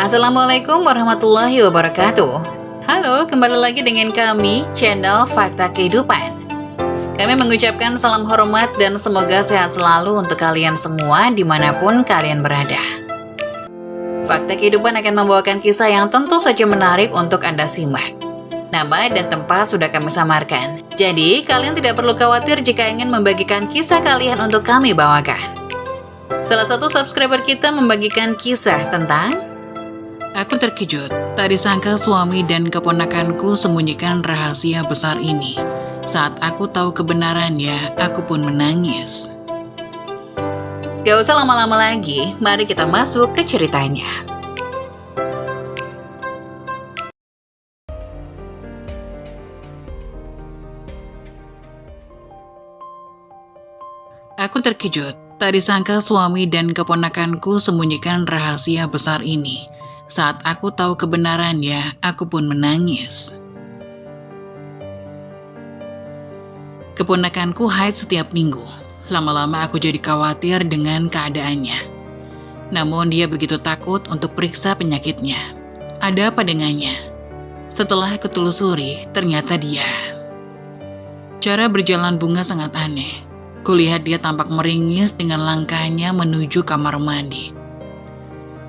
Assalamualaikum warahmatullahi wabarakatuh. Halo, kembali lagi dengan kami, channel Fakta Kehidupan. Kami mengucapkan salam hormat dan semoga sehat selalu untuk kalian semua dimanapun kalian berada. Fakta Kehidupan akan membawakan kisah yang tentu saja menarik untuk Anda simak. Nama dan tempat sudah kami samarkan. Jadi, kalian tidak perlu khawatir jika ingin membagikan kisah kalian untuk kami bawakan. Salah satu subscriber kita membagikan kisah tentang Aku terkejut, tak disangka suami dan keponakanku sembunyikan rahasia besar ini. Saat aku tahu kebenarannya, aku pun menangis. Gak usah lama-lama lagi, mari kita masuk ke ceritanya. Aku terkejut, tak disangka suami dan keponakanku sembunyikan rahasia besar ini. Saat aku tahu kebenarannya, aku pun menangis. Keponakanku haid setiap minggu. Lama-lama aku jadi khawatir dengan keadaannya. Namun dia begitu takut untuk periksa penyakitnya. Ada apa dengannya? Setelah aku telusuri, ternyata dia. Cara berjalan Bunga sangat aneh. Kulihat dia tampak meringis dengan langkahnya menuju kamar mandi.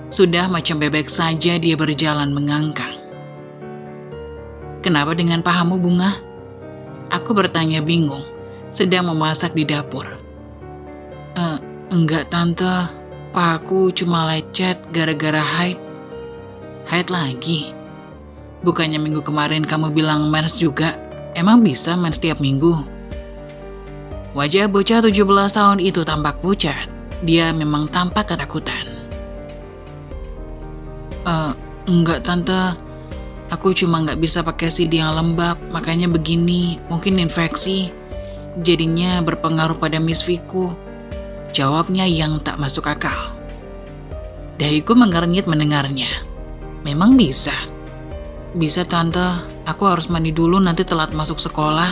Sudah macam bebek saja dia berjalan mengangkang. Kenapa dengan pahamu, Bunga? Aku bertanya bingung, sedang memasak di dapur. Enggak tante, pahaku cuma lecet gara-gara haid. Haid lagi? Bukannya minggu kemarin kamu bilang mens juga? Emang bisa mens tiap minggu? Wajah bocah 17 tahun itu tampak pucat. Dia memang tampak ketakutan. Enggak tante, aku cuma nggak bisa pakai CD yang lembab, makanya begini, mungkin infeksi. Jadinya berpengaruh pada misfiku. Jawabnya yang tak masuk akal. Dahiku mengernyit mendengarnya. Memang bisa? Bisa tante, aku harus mandi dulu nanti telat masuk sekolah.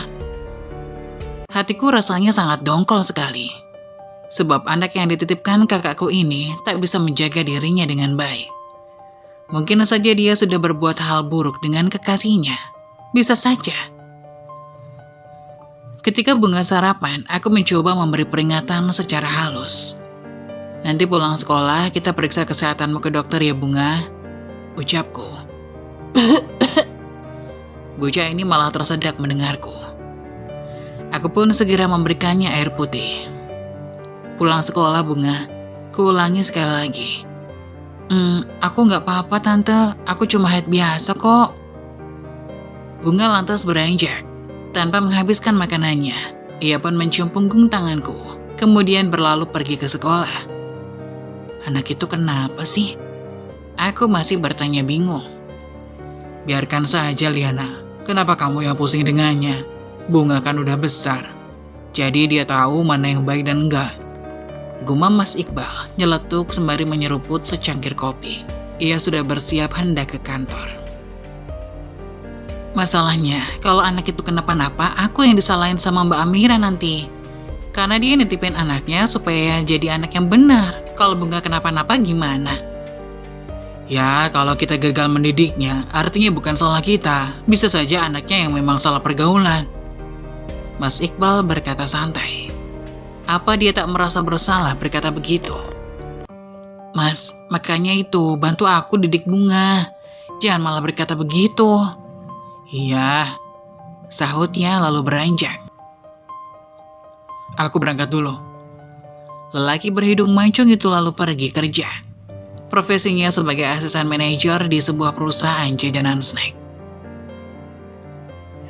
Hatiku rasanya sangat dongkol sekali. Sebab anak yang dititipkan kakakku ini tak bisa menjaga dirinya dengan baik. Mungkin saja dia sudah berbuat hal buruk dengan kekasihnya. Bisa saja. Ketika Bunga sarapan, aku mencoba memberi peringatan secara halus. Nanti pulang sekolah, kita periksa kesehatanmu ke dokter ya, Bunga. Ucapku. Bocah ini malah tersedak mendengarku. Aku pun segera memberikannya air putih. Pulang sekolah, Bunga. Kuulangi sekali lagi. Aku nggak apa-apa tante, aku cuma haid biasa kok. Bunga lantas beranjak. Tanpa menghabiskan makanannya, ia pun mencium punggung tanganku, kemudian berlalu pergi ke sekolah. Anak itu kenapa sih? Aku masih bertanya bingung. Biarkan saja Liana, kenapa kamu yang pusing dengannya? Bunga kan udah besar, jadi dia tahu mana yang baik dan enggak. Gumam Mas Iqbal nyeletuk sembari menyeruput secangkir kopi. Ia sudah bersiap hendak ke kantor. Masalahnya, kalau anak itu kenapa-napa, aku yang disalahin sama Mbak Amira nanti. Karena dia nitipin anaknya supaya jadi anak yang benar. Kalau Bunga kenapa-napa gimana? Ya, kalau kita gagal mendidiknya, artinya bukan salah kita. Bisa saja anaknya yang memang salah pergaulan. Mas Iqbal berkata santai. Apa dia tak merasa bersalah berkata begitu? Mas, makanya itu, bantu aku didik Bunga. Jangan malah berkata begitu. Iya, sahutnya lalu beranjak. Aku berangkat dulu. Lelaki berhidung mancung itu lalu pergi kerja. Profesinya sebagai asisten manajer di sebuah perusahaan jajanan snack.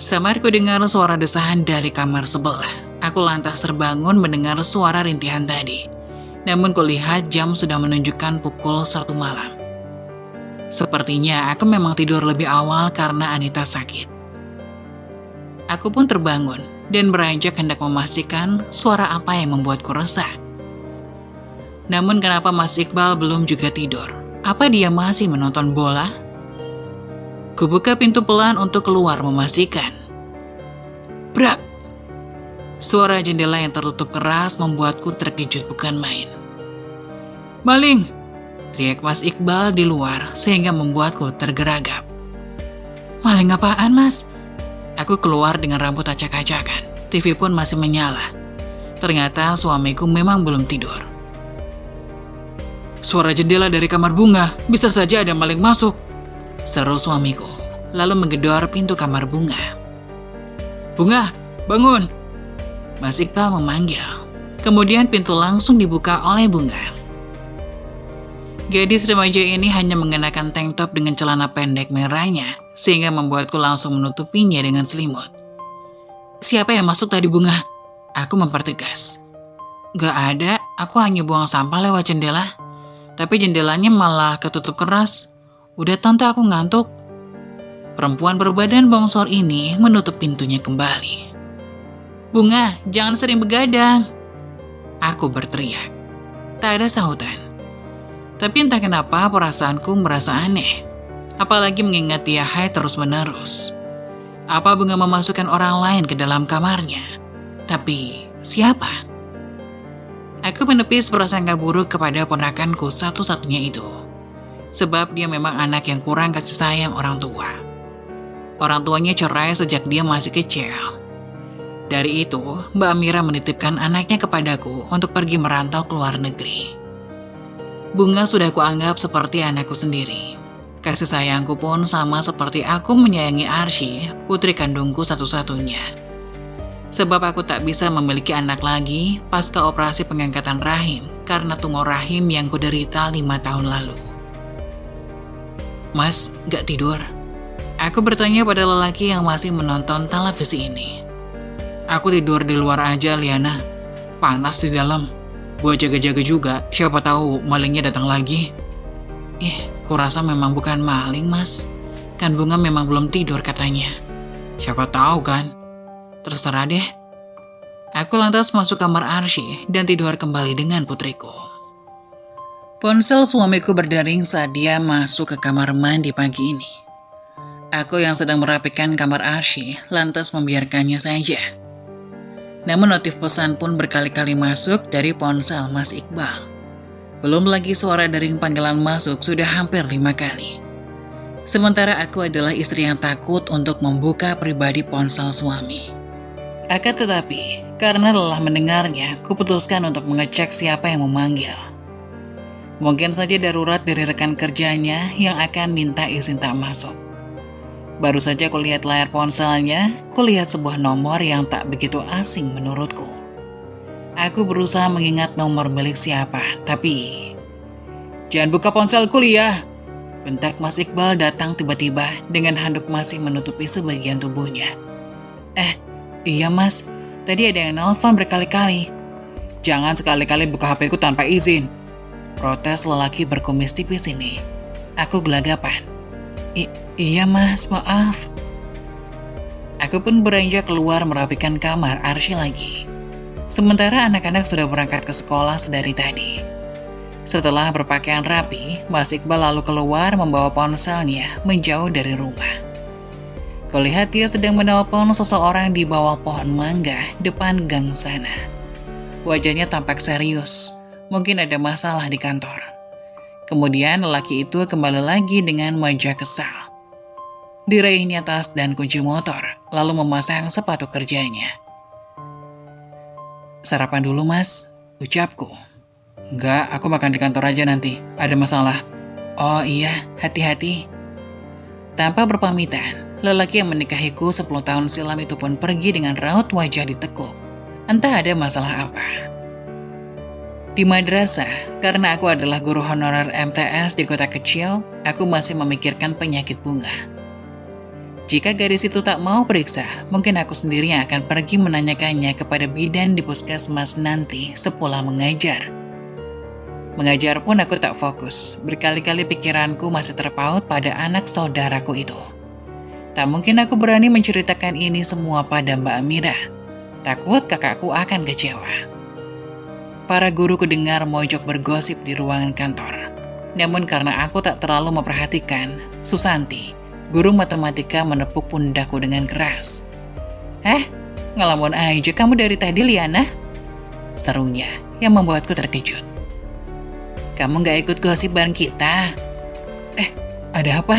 Samar ku dengar suara desahan dari kamar sebelah. Aku lantas terbangun mendengar suara rintihan tadi. Namun kulihat jam sudah menunjukkan pukul 1 malam. Sepertinya aku memang tidur lebih awal karena Anita sakit. Aku pun terbangun dan beranjak hendak memastikan suara apa yang membuatku resah. Namun kenapa Mas Iqbal belum juga tidur? Apa dia masih menonton bola? Kubuka pintu pelan untuk keluar memastikan. Brak! Suara jendela yang tertutup keras membuatku terkejut bukan main. Maling! Teriak Mas Iqbal di luar sehingga membuatku tergeragap. Maling apaan, Mas? Aku keluar dengan rambut acak-acakan. TV pun masih menyala. Ternyata suamiku memang belum tidur. Suara jendela dari kamar Bunga, bisa saja ada maling masuk, seru suamiku, lalu menggedor pintu kamar Bunga. Bunga, bangun! Mas Iqbal memanggil. Kemudian pintu langsung dibuka oleh Bunga. Gadis remaja ini hanya mengenakan tank top dengan celana pendek merahnya, sehingga membuatku langsung menutupinya dengan selimut. Siapa yang masuk tadi, Bunga? Aku mempertegas. Gak ada, aku hanya buang sampah lewat jendela. Tapi jendelanya malah ketutup keras. Udah tante, aku ngantuk. Perempuan berbadan bongsor ini menutup pintunya kembali. Bunga, jangan sering begadang. Aku berteriak. Tak ada sahutan. Tapi entah kenapa perasaanku merasa aneh. Apalagi mengingat dia haid terus-menerus. Apa Bunga memasukkan orang lain ke dalam kamarnya? Tapi siapa? Aku menepis prasangka buruk kepada ponakanku satu-satunya itu. Sebab dia memang anak yang kurang kasih sayang orang tua. Orang tuanya cerai sejak dia masih kecil. Dari itu, Mbak Amira menitipkan anaknya kepadaku untuk pergi merantau ke luar negeri. Bunga sudah kuanggap seperti anakku sendiri. Kasih sayangku pun sama seperti aku menyayangi Arsy, putri kandungku satu-satunya. Sebab aku tak bisa memiliki anak lagi pasca operasi pengangkatan rahim karena tumor rahim yang kuderita 5 tahun lalu. Mas, gak tidur? Aku bertanya pada lelaki yang masih menonton televisi ini. Aku tidur di luar aja, Liana. Panas di dalam. Gua jaga-jaga juga, siapa tahu malingnya datang lagi. Kurasa memang bukan maling, Mas. Kan Bunga memang belum tidur katanya. Siapa tahu kan? Terserah deh. Aku lantas masuk kamar Arsy dan tidur kembali dengan putriku. Ponsel suamiku berdering saat dia masuk ke kamar mandi pagi ini. Aku yang sedang merapikan kamar Arsy lantas membiarkannya saja. Namun notif pesan pun berkali-kali masuk dari ponsel Mas Iqbal. Belum lagi suara dering panggilan masuk sudah hampir 5 kali. Sementara aku adalah istri yang takut untuk membuka pribadi ponsel suami. Akan tetapi, karena lelah mendengarnya, kuputuskan untuk mengecek siapa yang memanggil. Mungkin saja darurat dari rekan kerjanya yang akan minta izin tak masuk. Baru saja kulihat layar ponselnya, kulihat sebuah nomor yang tak begitu asing menurutku. Aku berusaha mengingat nomor milik siapa, tapi... Jangan buka ponselku, Lia! Bentak Mas Iqbal datang tiba-tiba dengan handuk masih menutupi sebagian tubuhnya. Iya Mas, tadi ada yang nelfon berkali-kali. Jangan sekali-kali buka HP ku tanpa izin. Protes lelaki berkumis tipis ini. Aku gelagapan. Iya Mas, maaf. Aku pun beranjak keluar merapikan kamar Arsy lagi. Sementara anak-anak sudah berangkat ke sekolah sedari tadi. Setelah berpakaian rapi, Mas Iqbal lalu keluar membawa ponselnya menjauh dari rumah. Kulihat dia sedang menelpon seseorang di bawah pohon mangga depan gang sana. Wajahnya tampak serius, mungkin ada masalah di kantor. Kemudian lelaki itu kembali lagi dengan wajah kesal. Diraihnya tas dan kunci motor, lalu memasang sepatu kerjanya. Sarapan dulu Mas, ucapku. Enggak, aku makan di kantor aja nanti, ada masalah. Oh iya, hati-hati. Tanpa berpamitan, lelaki yang menikahiku 10 tahun silam itu pun pergi dengan raut wajah ditekuk. Entah ada masalah apa. Di madrasah, karena aku adalah guru honorer MTS di kota kecil, aku masih memikirkan penyakit Bunga. Jika gadis itu tak mau periksa, mungkin aku sendiri yang akan pergi menanyakannya kepada bidan di puskesmas nanti sepulang mengajar. Mengajar pun aku tak fokus, berkali-kali pikiranku masih terpaut pada anak saudaraku itu. Tak mungkin aku berani menceritakan ini semua pada Mbak Amira. Takut kakakku akan kecewa. Para guru kudengar mojok bergosip di ruangan kantor. Namun karena aku tak terlalu memperhatikan, Susanti, guru matematika menepuk pundakku dengan keras. Ngelamun aja kamu dari tadi, Liana? Serunya yang membuatku terkejut. Kamu gak ikut gosip bareng kita? Ada apa?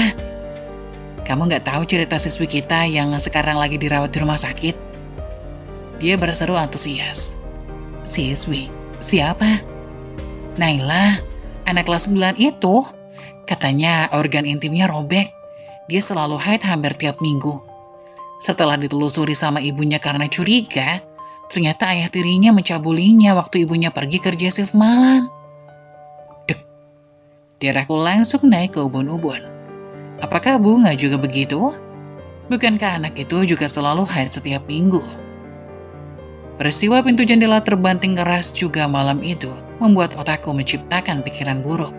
Kamu gak tahu cerita siswi kita yang sekarang lagi dirawat di rumah sakit? Dia berseru antusias. Siswi? Siapa? Naila, anak kelas 9 itu. Katanya organ intimnya robek. Dia selalu haid hampir tiap minggu. Setelah ditelusuri sama ibunya karena curiga, ternyata ayah tirinya mencabulinya waktu ibunya pergi kerja shift malam. Dek, darahku langsung naik ke ubun-ubun. Apakah Bunga juga begitu? Bukankah anak itu juga selalu haid setiap minggu? Peristiwa pintu jendela terbanting keras juga malam itu membuat otakku menciptakan pikiran buruk.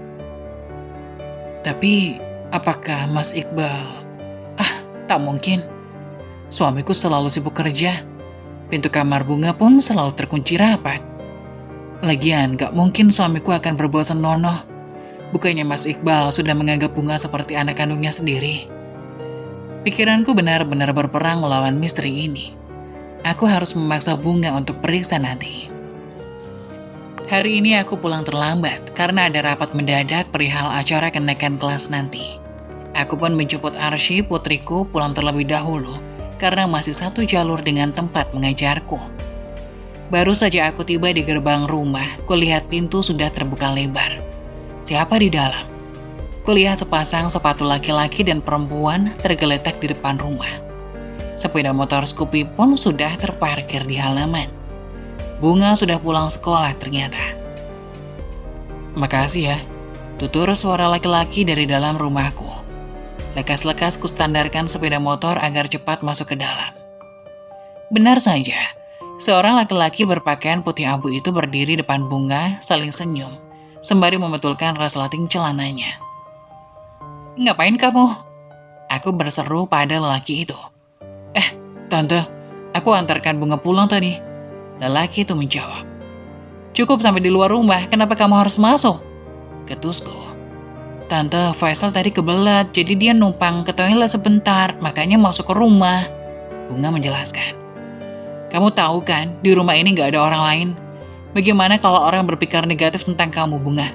Tapi, apakah Mas Iqbal? Tak mungkin. Suamiku selalu sibuk kerja. Pintu kamar Bunga pun selalu terkunci rapat. Lagian, gak mungkin suamiku akan berbuat senonoh. Bukannya Mas Iqbal sudah menganggap Bunga seperti anak kandungnya sendiri. Pikiranku benar-benar berperang melawan misteri ini. Aku harus memaksa Bunga untuk periksa nanti. Hari ini aku pulang terlambat karena ada rapat mendadak perihal acara kenaikan kelas nanti. Aku pun menjemput Arsy, putriku, pulang terlebih dahulu karena masih satu jalur dengan tempat mengajarku. Baru saja aku tiba di gerbang rumah, kulihat pintu sudah terbuka lebar. Siapa di dalam? Kulihat sepasang sepatu laki-laki dan perempuan tergeletak di depan rumah. Sepeda motor Scoopy pun sudah terparkir di halaman. Bunga sudah pulang sekolah ternyata. Makasih ya, tutur suara laki-laki dari dalam rumahku. Lekas-lekas kustandarkan sepeda motor agar cepat masuk ke dalam. Benar saja, seorang laki-laki berpakaian putih abu itu berdiri depan Bunga saling senyum, sembari membetulkan resleting celananya. Ngapain kamu? Aku berseru pada lelaki itu. Tante, aku antarkan Bunga pulang tadi. Lelaki itu menjawab. Cukup sampai di luar rumah, kenapa kamu harus masuk? Ketusku. Tante, Faisal tadi kebelet, jadi dia numpang ke toilet sebentar, makanya masuk ke rumah. Bunga menjelaskan. Kamu tahu kan, di rumah ini gak ada orang lain. Bagaimana kalau orang berpikir negatif tentang kamu, Bunga?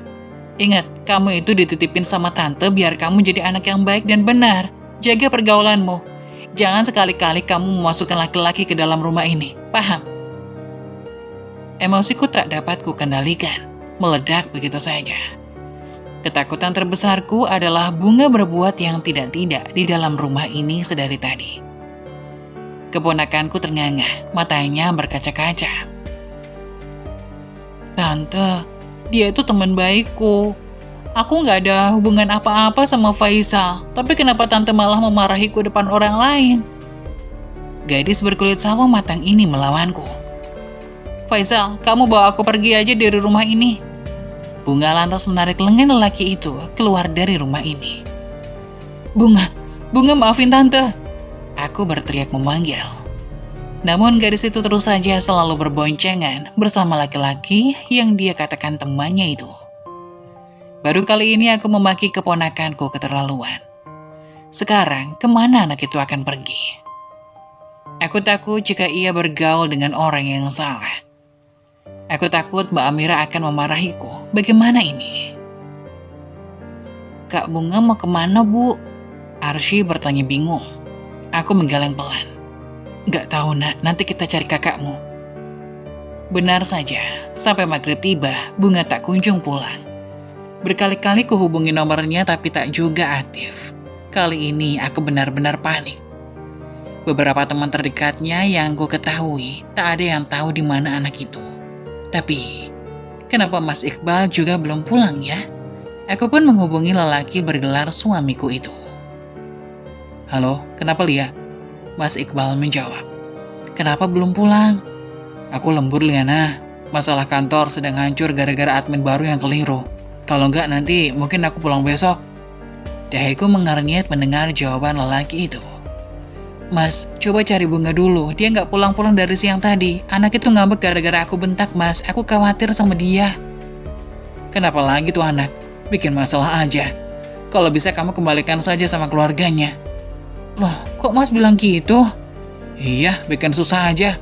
Ingat, kamu itu dititipin sama Tante biar kamu jadi anak yang baik dan benar. Jaga pergaulanmu. Jangan sekali-kali kamu memasukkan laki-laki ke dalam rumah ini. Paham? Emosiku tak dapat kukendalikan. Meledak begitu saja. Ketakutan terbesarku adalah Bunga berbuat yang tidak-tidak di dalam rumah ini sedari tadi. Keponakanku ternganga, matanya berkaca-kaca. Tante, dia itu teman baikku. Aku gak ada hubungan apa-apa sama Faisal, tapi kenapa Tante malah memarahiku depan orang lain? Gadis berkulit sawo matang ini melawanku. Faisal, kamu bawa aku pergi aja dari rumah ini. Bunga lantas menarik lengan lelaki itu keluar dari rumah ini. Bunga maafin Tante. Aku berteriak memanggil. Namun gadis itu terus saja selalu berboncengan bersama laki-laki yang dia katakan temannya itu. Baru kali ini aku memaki keponakanku keterlaluan. Sekarang, kemana anak itu akan pergi? Aku takut jika ia bergaul dengan orang yang salah. Aku takut Mbak Amira akan memarahiku. Bagaimana ini? Kak Bunga mau kemana, Bu? Arsy bertanya bingung. Aku menggeleng pelan. Gak tahu, Nak. Nanti kita cari kakakmu. Benar saja. Sampai maghrib tiba, Bunga tak kunjung pulang. Berkali-kali kuhubungi nomornya tapi tak juga aktif. Kali ini aku benar-benar panik. Beberapa teman terdekatnya yang ku ketahui, tak ada yang tahu di mana anak itu. Tapi, kenapa Mas Iqbal juga belum pulang ya? Aku pun menghubungi lelaki bergelar suamiku itu. Halo, kenapa Lia? Mas Iqbal menjawab. Kenapa belum pulang? Aku lembur Liana. Masalah kantor sedang hancur gara-gara admin baru yang keliru. Kalau enggak nanti mungkin aku pulang besok. Dahiku mengernyit mendengar jawaban lelaki itu. Mas, coba cari Bunga dulu. Dia nggak pulang-pulang dari siang tadi. Anak itu ngambek gara-gara aku bentak, Mas. Aku khawatir sama dia. Kenapa lagi tuh anak? Bikin masalah aja. Kalau bisa kamu kembalikan saja sama keluarganya. Loh, kok Mas bilang gitu? Iya, bikin susah aja.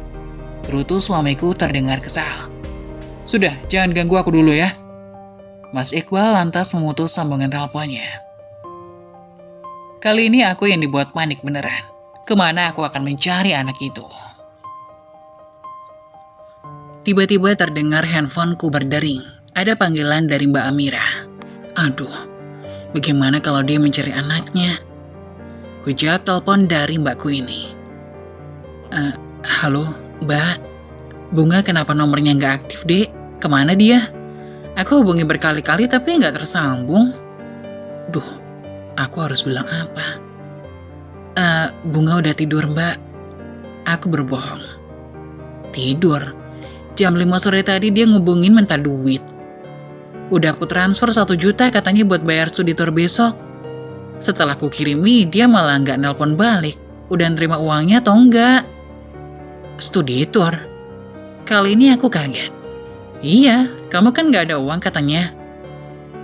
Gerutu suamiku terdengar kesal. Sudah, jangan ganggu aku dulu ya. Mas Iqbal lantas memutus sambungan teleponnya. Kali ini aku yang dibuat panik beneran. Kemana aku akan mencari anak itu? Tiba-tiba terdengar handphoneku berdering. Ada panggilan dari Mbak Amira. Aduh, bagaimana kalau dia mencari anaknya? Ku jawab telepon dari mbakku ini. Halo, Mbak. Bunga kenapa nomornya nggak aktif, Dek? Kemana dia? Aku hubungi berkali-kali tapi nggak tersambung. Duh, aku harus bilang apa? Bunga udah tidur, Mbak. Aku berbohong. Tidur? Jam 5 sore tadi dia ngubungin minta duit. Udah aku transfer 1 juta katanya buat bayar studi tour besok. Setelah aku kirimi, dia malah nggak nelpon balik. Udah nerima uangnya atau enggak? Studi tour? Kali ini aku kaget. Iya, kamu kan nggak ada uang katanya.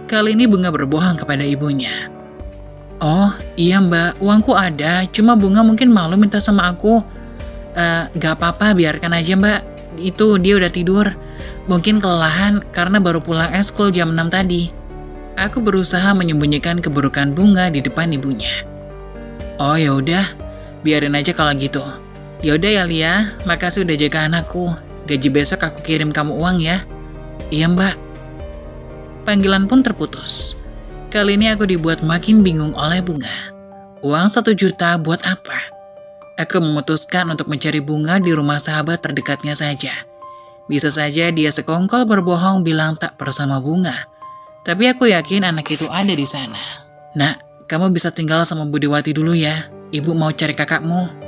Kali ini Bunga berbohong kepada ibunya. Oh, iya Mbak, uangku ada, cuma Bunga mungkin malu minta sama aku. Gak apa-apa, biarkan aja Mbak. Itu dia udah tidur. Mungkin kelelahan karena baru pulang eskul jam 6 tadi. Aku berusaha menyembunyikan keburukan Bunga di depan ibunya. Oh ya udah, biarin aja kalau gitu. Ya udah ya Lia, makasih udah jaga anakku. Gaji besok aku kirim kamu uang ya. Iya Mbak. Panggilan pun terputus. Kali ini aku dibuat makin bingung oleh Bunga. Uang 1 juta buat apa? Aku memutuskan untuk mencari Bunga di rumah sahabat terdekatnya saja. Bisa saja dia sekongkol berbohong bilang tak bersama Bunga. Tapi aku yakin anak itu ada di sana. Nak, kamu bisa tinggal sama Budiwati dulu ya. Ibu mau cari kakakmu.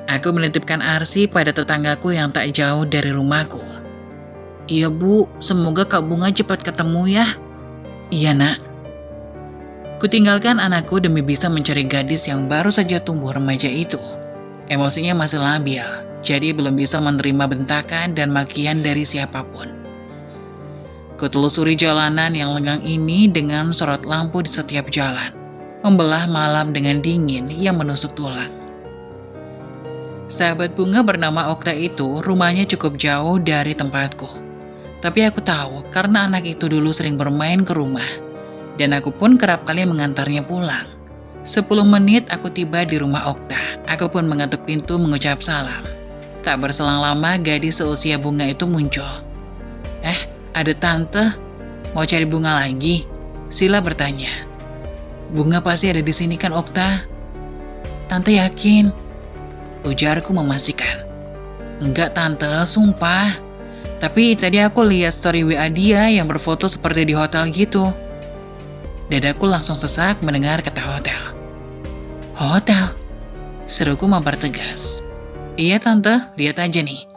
Aku menitipkan Arsi pada tetanggaku yang tak jauh dari rumahku. Iya Bu, semoga Kak Bunga cepat ketemu ya. Iya nak. Kutinggalkan anakku demi bisa mencari gadis yang baru saja tumbuh remaja itu. Emosinya masih labil, jadi belum bisa menerima bentakan dan makian dari siapapun. Kutelusuri jalanan yang lengang ini dengan sorot lampu di setiap jalan, membelah malam dengan dingin yang menusuk tulang. Sahabat Bunga bernama Okta itu rumahnya cukup jauh dari tempatku. Tapi aku tahu karena anak itu dulu sering bermain ke rumah. Dan aku pun kerap kali mengantarnya pulang. 10 menit aku tiba di rumah Okta. Aku pun mengetuk pintu mengucap salam. Tak berselang lama gadis seusia Bunga itu muncul. Ada tante? Mau cari Bunga lagi? Sila bertanya. Bunga pasti ada di sini kan Okta? Tante yakin? Ujarku memastikan. Enggak tante, sumpah. Tapi tadi aku lihat story WA dia yang berfoto seperti di hotel gitu. Dadaku langsung sesak mendengar kata hotel. Hotel? Seruku mempertegas. Iya tante, lihat aja nih.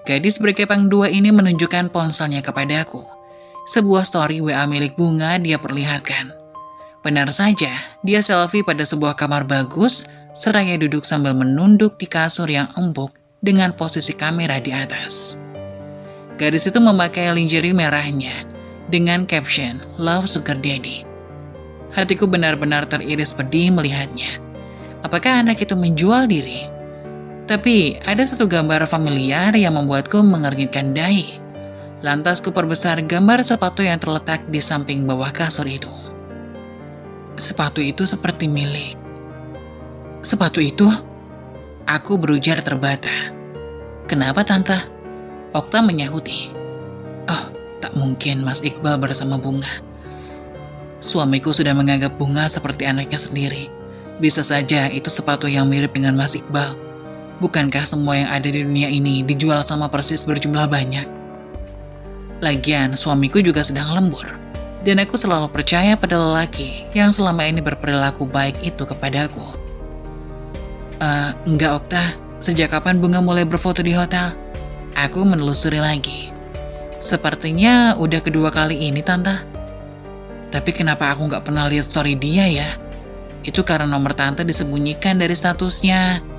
Gadis berkepang 2 ini menunjukkan ponselnya kepadaku. Sebuah story WA milik Bunga dia perlihatkan. Benar saja, dia selfie pada sebuah kamar bagus, seraya duduk sambil menunduk di kasur yang empuk dengan posisi kamera di atas. Gadis itu memakai lingerie merahnya dengan caption Love Sugar Daddy. Hatiku benar-benar teriris pedih melihatnya. Apakah anak itu menjual diri? Tapi ada satu gambar familiar yang membuatku mengernyitkan dahi. Lantas ku perbesar gambar sepatu yang terletak di samping bawah kasur itu. Sepatu itu seperti milik. Sepatu itu? Aku berujar terbata. Kenapa tante? Okta menyahuti. Oh, tak mungkin Mas Iqbal bersama Bunga. Suamiku sudah menganggap Bunga seperti anaknya sendiri. Bisa saja itu sepatu yang mirip dengan Mas Iqbal. Bukankah semua yang ada di dunia ini dijual sama persis berjumlah banyak? Lagian, suamiku juga sedang lembur. Dan aku selalu percaya pada lelaki yang selama ini berperilaku baik itu kepadaku. Enggak Okta, sejak kapan Bunga mulai berfoto di hotel? Aku menelusuri lagi. Sepertinya udah kedua kali ini tante. Tapi kenapa aku nggak pernah lihat story dia ya? Itu karena nomor tante disembunyikan dari statusnya.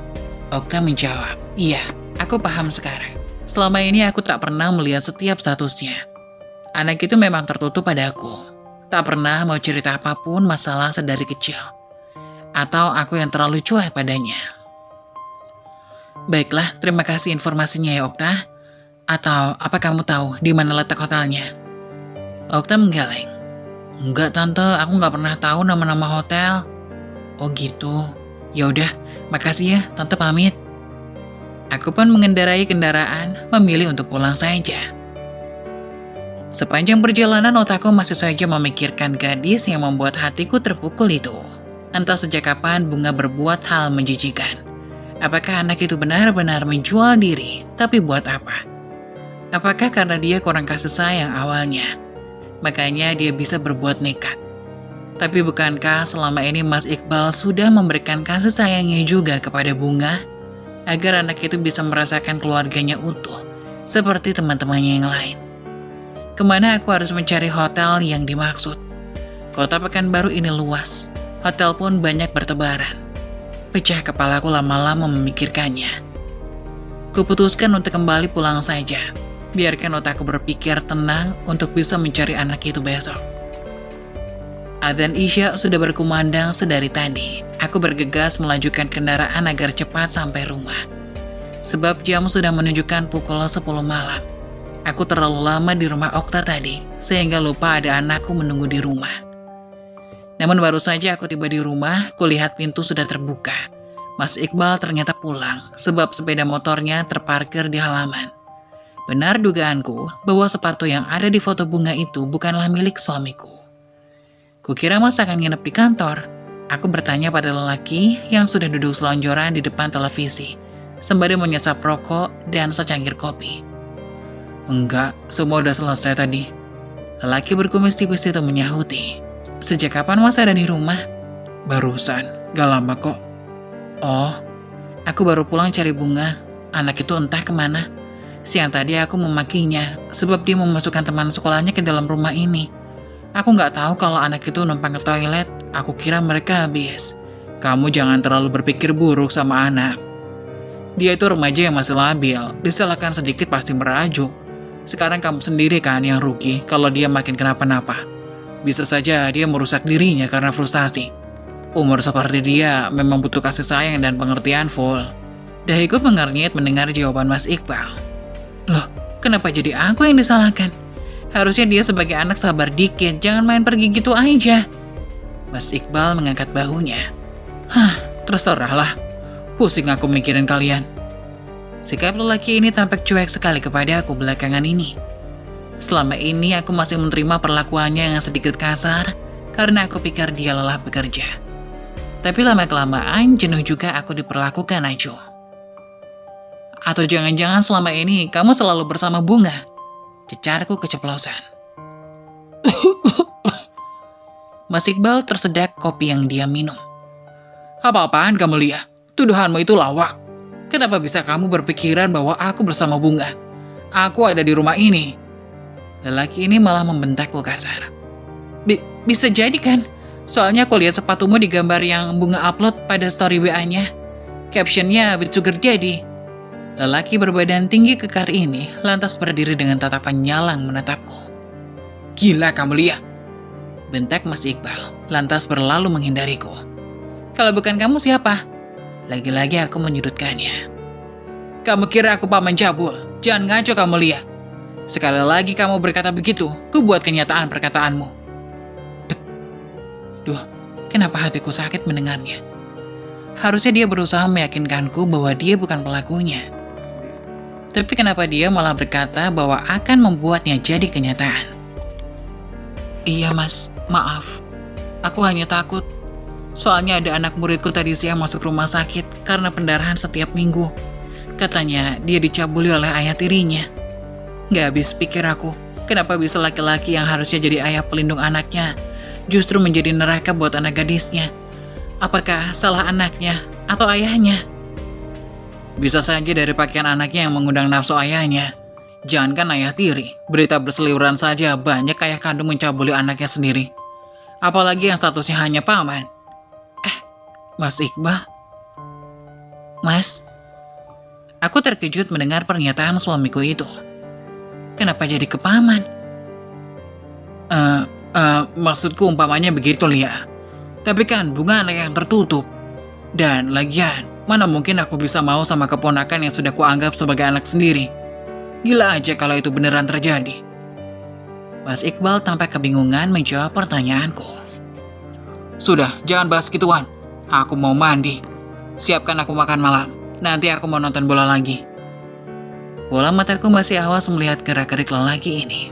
Okta menjawab, iya, aku paham sekarang. Selama ini aku tak pernah melihat setiap statusnya. Anak itu memang tertutup padaku. Tak pernah mau cerita apapun masalah sedari kecil. Atau aku yang terlalu cuek padanya. Baiklah, terima kasih informasinya ya Okta. Atau apa kamu tahu di mana letak hotelnya? Okta menggeleng. Enggak tante, aku nggak pernah tahu nama-nama hotel. Oh gitu. Ya udah, makasih ya, tante pamit. Aku pun mengendarai kendaraan, memilih untuk pulang saja. Sepanjang perjalanan otakku masih saja memikirkan gadis yang membuat hatiku terpukul itu. Entah sejak kapan Bunga berbuat hal menjijikan. Apakah anak itu benar-benar menjual diri, tapi buat apa? Apakah karena dia kurang kasih sayang awalnya? Makanya dia bisa berbuat nekat. Tapi bukankah selama ini Mas Iqbal sudah memberikan kasih sayangnya juga kepada Bunga? Agar anak itu bisa merasakan keluarganya utuh, seperti teman-temannya yang lain. Kemana aku harus mencari hotel yang dimaksud? Kota Pekanbaru ini luas, hotel pun banyak bertebaran. Pecah kepalaku lama-lama memikirkannya. Kuputuskan untuk kembali pulang saja. Biarkan otakku berpikir tenang untuk bisa mencari anak itu besok. Adzan Isya sudah berkumandang sedari tadi. Aku bergegas melajukan kendaraan agar cepat sampai rumah. Sebab jam sudah menunjukkan pukul 10 malam. Aku terlalu lama di rumah Okta tadi, sehingga lupa ada anakku menunggu di rumah. Namun baru saja aku tiba di rumah, kulihat pintu sudah terbuka. Mas Iqbal ternyata pulang, sebab sepeda motornya terparkir di halaman. Benar dugaanku bahwa sepatu yang ada di foto Bunga itu bukanlah milik suamiku. Kukira Mas akan nginep di kantor. Aku bertanya pada lelaki yang sudah duduk selonjoran di depan televisi, sembari menyesap rokok dan secangkir kopi. Enggak, semua udah selesai tadi. Lelaki berkumis tipis itu menyahuti. Sejak kapan Mas ada di rumah? Barusan, gak lama kok. Oh, aku baru pulang cari Bunga. Anak itu entah kemana. Siang tadi aku memakinya, sebab dia memasukkan teman sekolahnya ke dalam rumah ini. Aku gak tahu kalau anak itu numpang ke toilet. Aku kira mereka habis. Kamu jangan terlalu berpikir buruk sama anak. Dia itu remaja yang masih labil. Disalahkan sedikit pasti merajuk. Sekarang kamu sendiri kan yang rugi kalau dia makin kenapa-napa. Bisa saja dia merusak dirinya karena frustasi. Umur seperti dia memang butuh kasih sayang dan pengertian full. Dahiku mengernyit mendengar jawaban Mas Iqbal. Loh, kenapa jadi aku yang disalahkan? Harusnya dia sebagai anak sabar dikit, jangan main pergi gitu aja. Mas Iqbal mengangkat bahunya. Terserahlah. Pusing aku mikirin kalian. Sikap lelaki ini tampak cuek sekali kepada aku belakangan ini. Selama ini aku masih menerima perlakuannya yang sedikit kasar karena aku pikir dia lelah bekerja. Tapi lama-kelamaan jenuh juga aku diperlakukan Ajo. Atau jangan-jangan selama ini kamu selalu bersama Bunga? Cecarku keceplosan. Mas Iqbal tersedak kopi yang dia minum. Apa-apaan kamu lihat? Tuduhanmu itu lawak. Kenapa bisa kamu berpikiran bahwa aku bersama Bunga? Aku ada di rumah ini. Lelaki ini malah membentakku kasar. Bisa jadi kan? Soalnya aku lihat sepatumu di gambar yang Bunga upload pada story WA-nya. Captionnya with sugar daddy. Lelaki berbadan tinggi kekar ini lantas berdiri dengan tatapan nyalang menatapku. Gila kamu lihat. Bentak Mas Iqbal, lantas berlalu menghindariku. Kalau bukan kamu siapa? Lagi-lagi aku menyudutkannya. Kamu kira aku paman cabul? Jangan ngaco kamu lihat. Sekali lagi kamu berkata begitu, ku buat kenyataan perkataanmu. Duh, kenapa hatiku sakit mendengarnya? Harusnya dia berusaha meyakinkanku bahwa dia bukan pelakunya. Tapi kenapa dia malah berkata bahwa akan membuatnya jadi kenyataan? Iya mas, maaf. Aku hanya takut. Soalnya ada anak muridku tadi siang masuk rumah sakit karena pendarahan setiap minggu. Katanya dia dicabuli oleh ayah tirinya. Gak habis pikir aku, kenapa bisa laki-laki yang harusnya jadi ayah pelindung anaknya justru menjadi neraka buat anak gadisnya? Apakah salah anaknya atau ayahnya? Bisa saja dari pakaian anaknya yang mengundang nafsu ayahnya. Jangankan ayah tiri, berita berseliweran saja banyak ayah kandung mencabuli anaknya sendiri. Apalagi yang statusnya hanya paman. Mas Iqbal? Mas? Aku terkejut mendengar pernyataan suamiku itu. Kenapa jadi ke paman? Maksudku umpamanya begitu, Lia. Tapi kan Bunga anak yang tertutup. Dan lagian, mana mungkin aku bisa mau sama keponakan yang sudah kuanggap sebagai anak sendiri. Gila aja kalau itu beneran terjadi. Mas Iqbal tampak kebingungan menjawab pertanyaanku. Sudah, jangan bahas gituan. Aku mau mandi. Siapkan aku makan malam. Nanti aku mau nonton bola lagi. Bola mataku masih awas melihat gerak-gerik lelaki ini.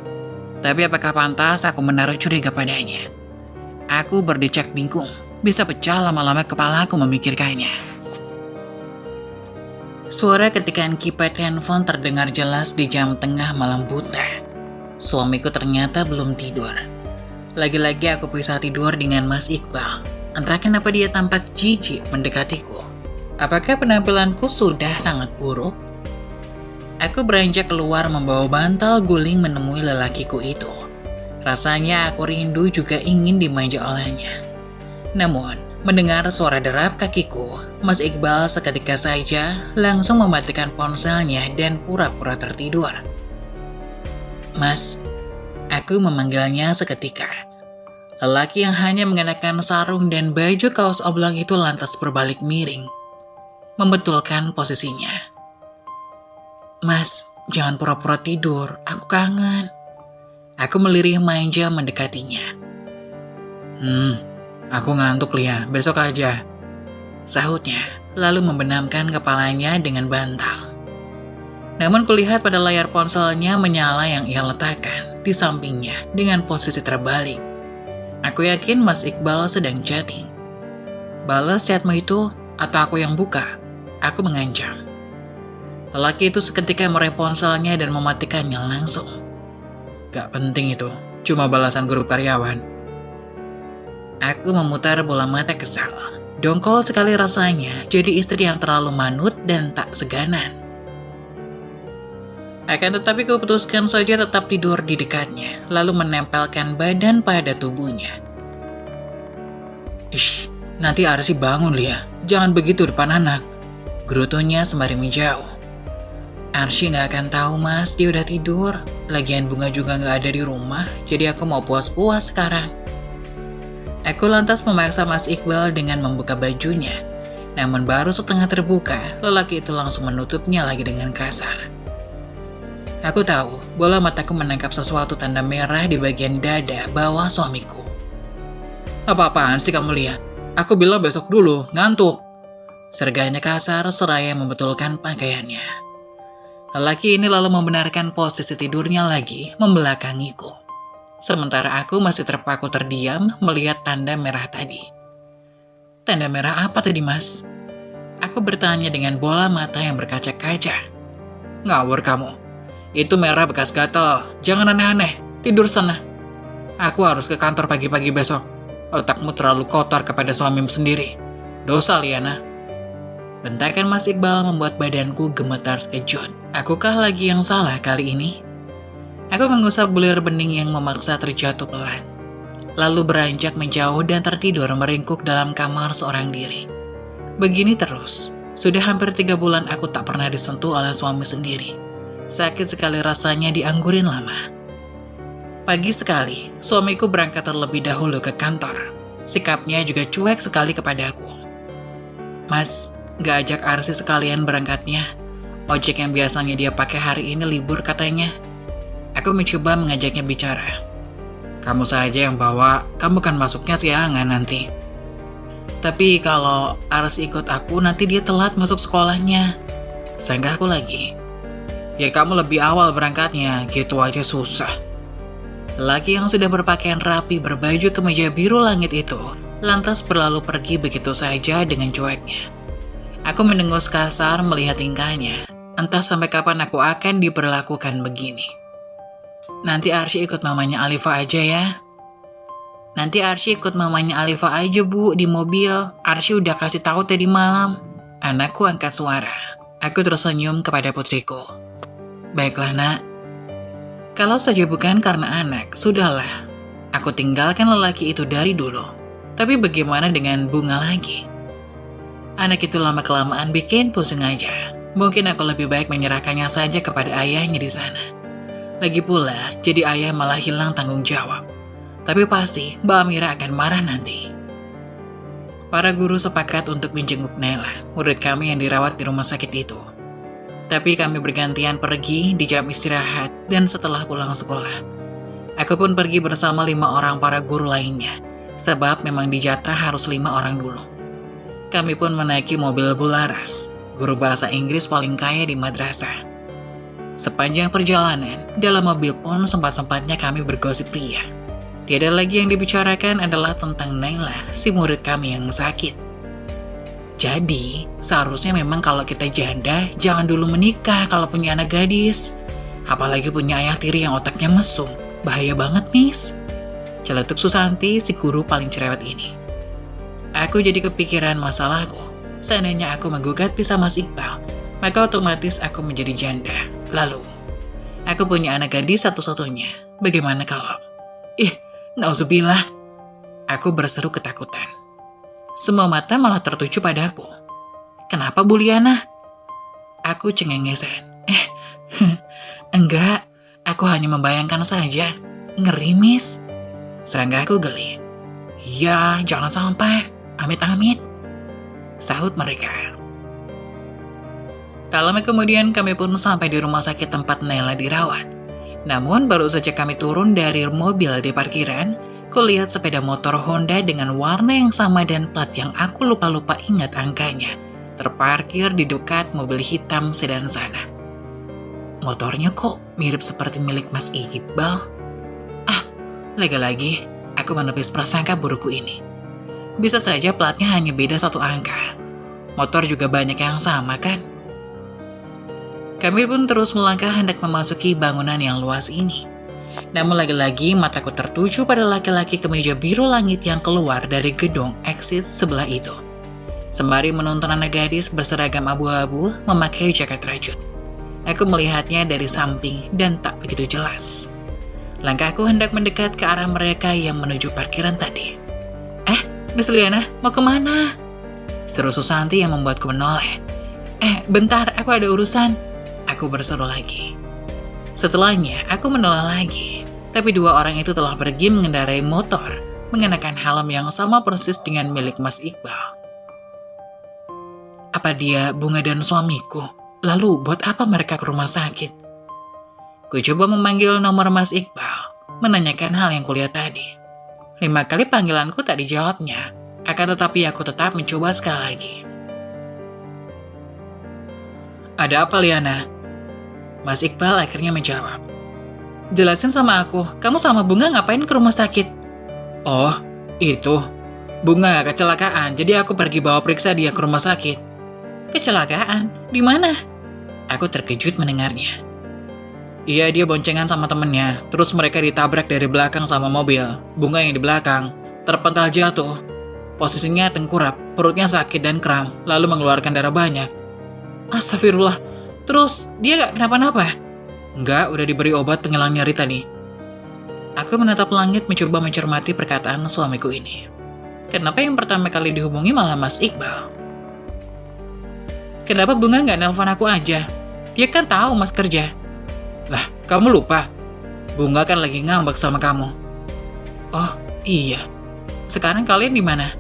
Tapi apakah pantas aku menaruh curiga padanya? Aku berdecak bingung. Bisa pecah lama-lama kepalaku memikirkannya. Suara ketikan keypad handphone terdengar jelas di jam tengah malam buta. Suamiku ternyata belum tidur. Lagi-lagi aku bisa tidur dengan Mas Iqbal. Entah kenapa dia tampak jijik mendekatiku. Apakah penampilanku sudah sangat buruk? Aku beranjak keluar membawa bantal guling menemui lelakiku itu. Rasanya aku rindu juga ingin dimanja olehnya. Namun, mendengar suara derap kakiku, Mas Iqbal seketika saja langsung mematikan ponselnya dan pura-pura tertidur. Mas, aku memanggilnya seketika. Lelaki yang hanya mengenakan sarung dan baju kaos oblong itu lantas berbalik miring, membetulkan posisinya. Mas, jangan pura-pura tidur, aku kangen. Aku melirih manja mendekatinya. Aku ngantuk Lia, besok aja. Sahutnya, lalu membenamkan kepalanya dengan bantal. Namun kulihat pada layar ponselnya menyala yang ia letakkan di sampingnya dengan posisi terbalik. Aku yakin Mas Iqbal sedang chatting. Balas chatmu itu atau aku yang buka? Aku mengancam. Lelaki itu seketika meraih ponselnya dan mematikannya langsung. Gak penting itu, cuma balasan grup karyawan. Aku memutar bola mata kesal. Dongkol sekali rasanya jadi istri yang terlalu manut dan tak seganan. Akan tetapi kuputuskan saja tetap tidur di dekatnya, lalu menempelkan badan pada tubuhnya. Ish, nanti Arsy bangun Lia, jangan begitu depan anak. Gerutunya sembari menjauh. Arsy gak akan tahu mas, dia udah tidur. Lagian Bunga juga gak ada di rumah, jadi aku mau puas-puas sekarang. Aku lantas memaksa Mas Iqbal dengan membuka bajunya. Namun baru setengah terbuka, lelaki itu langsung menutupnya lagi dengan kasar. Aku tahu, bola mataku menangkap sesuatu tanda merah di bagian dada bawah suamiku. Apa-apaan sih kamu Lia? Aku bilang besok dulu, ngantuk. Serganya kasar seraya membetulkan pakaiannya. Lelaki ini lalu membenarkan posisi tidurnya lagi membelakangiku. Sementara aku masih terpaku terdiam melihat tanda merah tadi. Tanda merah apa tadi mas? Aku bertanya dengan bola mata yang berkaca-kaca. Ngawur kamu. Itu merah bekas gatal. Jangan aneh-aneh. Tidur sana. Aku harus ke kantor pagi-pagi besok. Otakmu terlalu kotor kepada suamimu sendiri. Dosa, Liana. Bentakan Mas Iqbal membuat badanku gemetar terkejut. Akukah lagi yang salah kali ini? Aku mengusap bulir bening yang memaksa terjatuh pelan. Lalu beranjak menjauh dan tertidur meringkuk dalam kamar seorang diri. Begini terus. Sudah hampir 3 bulan aku tak pernah disentuh oleh suami sendiri. Sakit sekali rasanya dianggurin lama. Pagi sekali, suamiku berangkat terlebih dahulu ke kantor. Sikapnya juga cuek sekali kepadaku. Mas, gak ajak Arsy sekalian berangkatnya? Ojek yang biasanya dia pakai hari ini libur katanya. Aku mencoba mengajaknya bicara. Kamu saja yang bawa, kamu kan masuknya siangan nanti. Tapi kalau Arsy ikut aku, nanti dia telat masuk sekolahnya. Sanggah aku lagi. Ya kamu lebih awal berangkatnya, gitu aja susah. Lelaki yang sudah berpakaian rapi berbaju kemeja biru langit itu lantas berlalu pergi begitu saja dengan cueknya. Aku mendengus kasar melihat tingkahnya. Entah sampai kapan aku akan diperlakukan begini. Nanti Arsy ikut mamanya Alifa aja ya. Nanti Arsy ikut mamanya Alifa aja bu di mobil. Arsy udah kasih tahu tadi malam. Anakku angkat suara. Aku tersenyum kepada putriku. Baiklah nak. Kalau saja bukan karena anak, sudahlah. Aku tinggalkan lelaki itu dari dulu. Tapi bagaimana dengan Bunga lagi? Anak itu lama-kelamaan bikin pusing aja. Mungkin aku lebih baik menyerahkannya saja kepada ayahnya di sana. Lagi pula, jadi ayah malah hilang tanggung jawab. Tapi pasti Mbak Amira akan marah nanti. Para guru sepakat untuk menjenguk Nela, murid kami yang dirawat di rumah sakit itu. Tapi kami bergantian pergi di jam istirahat dan setelah pulang sekolah. Aku pun pergi bersama 5 orang para guru lainnya, sebab memang dijatah harus 5 orang dulu. Kami pun menaiki mobil Bularas, guru bahasa Inggris paling kaya di madrasah. Sepanjang perjalanan, dalam mobil pun sempat-sempatnya kami bergosip ria. Tiada lagi yang dibicarakan adalah tentang Naila, si murid kami yang sakit. Jadi, seharusnya memang kalau kita janda, jangan dulu menikah kalau punya anak gadis. Apalagi punya ayah tiri yang otaknya mesum. Bahaya banget, Miss. Celetuk Susanti, si guru paling cerewet ini. Aku jadi kepikiran masalahku. Seandainya aku menggugat pisah Mas Iqbal, maka otomatis aku menjadi janda. Lalu, aku punya anak gadis satu-satunya. Bagaimana kalau... nauzubillah. Aku berseru ketakutan. Semua mata malah tertuju padaku. Kenapa, Bu Liana? Aku cengengesan. Enggak, aku hanya membayangkan saja. Ngeri, Miss. Sanggahku geli. Ya, jangan sampai. Amit-amit. Sahut mereka. Tak lama kemudian kami pun sampai di rumah sakit tempat Naila dirawat. Namun baru saja kami turun dari mobil di parkiran, kulihat sepeda motor Honda dengan warna yang sama dan plat yang aku lupa-lupa ingat angkanya, terparkir di dekat mobil hitam sedan sana. Motornya kok mirip seperti milik Mas Iqbal? Lagi-lagi aku menepis prasangka burukku ini. Bisa saja platnya hanya beda 1 angka. Motor juga banyak yang sama kan? Kami pun terus melangkah hendak memasuki bangunan yang luas ini. Namun lagi-lagi mataku tertuju pada laki-laki kemeja biru langit yang keluar dari gedung exit sebelah itu. Sembari menonton anak gadis berseragam abu-abu memakai jaket rajut. Aku melihatnya dari samping dan tak begitu jelas. Langkahku hendak mendekat ke arah mereka yang menuju parkiran tadi. Miss Liana, mau kemana? Seru Susanti yang membuatku menoleh. Bentar, aku ada urusan. Aku berseru lagi. Setelahnya, aku menoleh lagi. Tapi 2 orang itu telah pergi mengendarai motor, mengenakan helm yang sama persis dengan milik Mas Iqbal. Apa dia Bunga dan suamiku? Lalu buat apa mereka ke rumah sakit? Ku coba memanggil nomor Mas Iqbal, menanyakan hal yang kulihat tadi. 5 kali panggilanku tak dijawabnya, akan tetapi aku tetap mencoba sekali lagi. Ada apa, Liana? Mas Iqbal akhirnya menjawab. Jelasin sama aku, kamu sama Bunga ngapain ke rumah sakit? Oh, itu. Bunga kecelakaan, jadi aku pergi bawa periksa dia ke rumah sakit. Kecelakaan? Di mana? Aku terkejut mendengarnya. Iya, dia boncengan sama temennya, terus mereka ditabrak dari belakang sama mobil. Bunga yang di belakang terpental jatuh. Posisinya tengkurap, perutnya sakit dan kram, lalu mengeluarkan darah banyak. Astagfirullah, terus dia gak kenapa-napa? Enggak, udah diberi obat penghilang nyeri tadi. Aku menatap langit mencoba mencermati perkataan suamiku ini. Kenapa yang pertama kali dihubungi malah Mas Iqbal? Kenapa Bunga gak nelpon aku aja? Dia kan tahu Mas kerja. Lah, kamu lupa? Bunga kan lagi ngambek sama kamu. Oh, iya. Sekarang kalian di mana?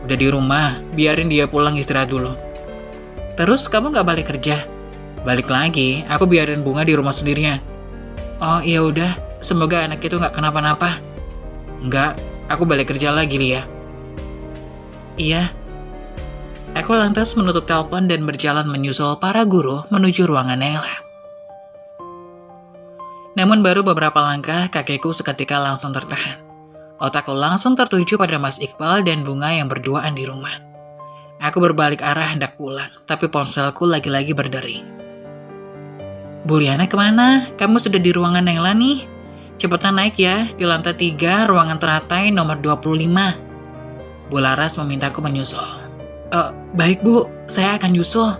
Udah di rumah, biarin dia pulang istirahat dulu. Terus kamu gak balik kerja? Balik lagi, aku biarin Bunga di rumah sendirian. Oh, iya udah, semoga anak itu gak kenapa-napa. Enggak, aku balik kerja lagi, Lia. Iya. Aku lantas menutup telepon dan berjalan menyusul para guru menuju ruangan Naila. Namun baru beberapa langkah, kakiku seketika langsung tertahan. Otakku langsung tertuju pada Mas Iqbal dan Bunga yang berduaan di rumah. Aku berbalik arah hendak pulang, tapi ponselku lagi-lagi berdering. Bu Liana kemana? Kamu sudah di ruangan Naila nih? Cepetan naik ya, di lantai 3, ruangan teratai nomor 25. Bu Laras memintaku menyusul. Baik Bu, saya akan nyusul.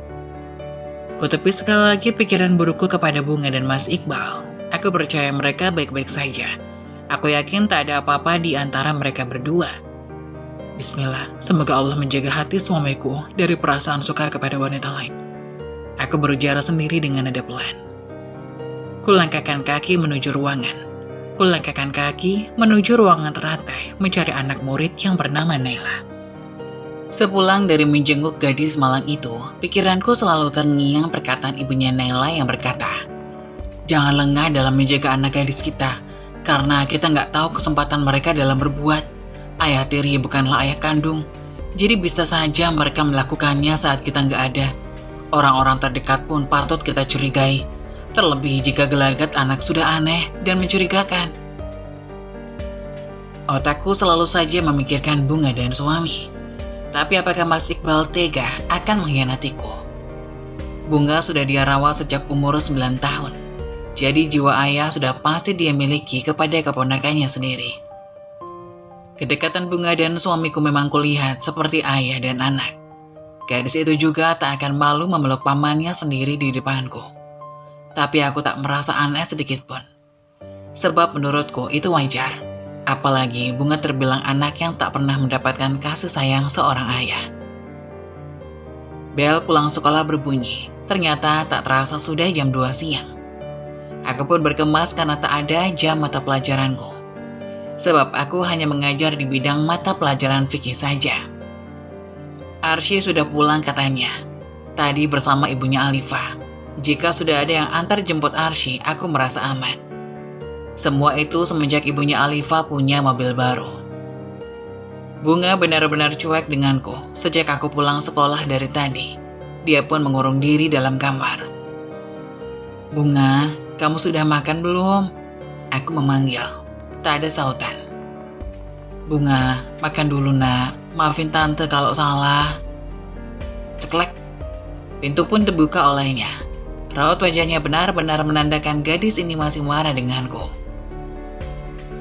Kutepis sekali lagi pikiran burukku kepada Bunga dan Mas Iqbal. Aku percaya mereka baik-baik saja. Aku yakin tak ada apa-apa di antara mereka berdua. Bismillah, semoga Allah menjaga hati suamiku dari perasaan suka kepada wanita lain. Aku berbicara sendiri dengan nada pelan. Kulangkahkan kaki menuju ruangan. Kulangkahkan kaki menuju ruangan teratai mencari anak murid yang bernama Naila. Sepulang dari menjenguk gadis malang itu, pikiranku selalu terngiang perkataan ibunya Naila yang berkata, "Jangan lengah dalam menjaga anak gadis kita. Karena kita nggak tahu kesempatan mereka dalam berbuat. Ayah tiri bukanlah ayah kandung, jadi bisa saja mereka melakukannya saat kita nggak ada. Orang-orang terdekat pun patut kita curigai, terlebih jika gelagat anak sudah aneh dan mencurigakan. Otakku selalu saja memikirkan Bunga dan suami. Tapi apakah Mas Iqbal tega akan mengkhianatiku? Bunga sudah dia rawat sejak umur 9 tahun. Jadi jiwa ayah sudah pasti dia miliki kepada keponakannya sendiri. Kedekatan Bunga dan suamiku memang kulihat seperti ayah dan anak. Gadis itu juga tak akan malu memeluk pamannya sendiri di depanku. Tapi aku tak merasa aneh sedikit pun. Sebab menurutku itu wajar. Apalagi Bunga terbilang anak yang tak pernah mendapatkan kasih sayang seorang ayah. Bel pulang sekolah berbunyi. Ternyata tak terasa sudah jam 2 siang. Aku pun berkemas karena tak ada jam mata pelajaranku. Sebab aku hanya mengajar di bidang mata pelajaran fikih saja. Arsy sudah pulang katanya. Tadi bersama ibunya Alifa. Jika sudah ada yang antar jemput Arsy, aku merasa aman. Semua itu semenjak ibunya Alifa punya mobil baru. Bunga benar-benar cuek denganku sejak aku pulang sekolah dari tadi. Dia pun mengurung diri dalam kamar. Bunga, kamu sudah makan belum? Aku memanggil. Tak ada sautan. Bunga, makan dulu nak. Maafin tante kalau salah. Ceklek. Pintu pun terbuka olehnya. Raut wajahnya benar-benar menandakan gadis ini masih marah denganku.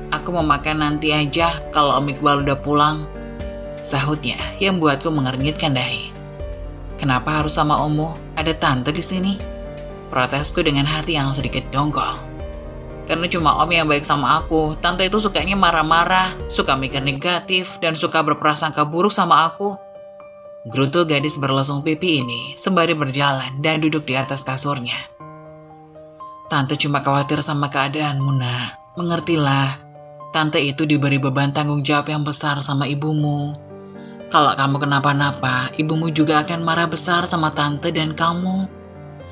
Aku mau makan nanti aja kalau Om Iqbal udah pulang. Sahutnya yang buatku mengernyitkan dahi. Kenapa harus sama Omu? Ada tante di sini? Protesku dengan hati yang sedikit dongkol. Karena cuma Om yang baik sama aku. Tante itu sukanya marah-marah, suka mikir negatif, dan suka berprasangka buruk sama aku. Gerutu gadis berlesung pipi ini sembari berjalan dan duduk di atas kasurnya. Tante cuma khawatir sama keadaanmu, nak. Mengertilah. Tante itu diberi beban tanggung jawab yang besar sama ibumu. Kalau kamu kenapa-napa, ibumu juga akan marah besar sama tante dan kamu.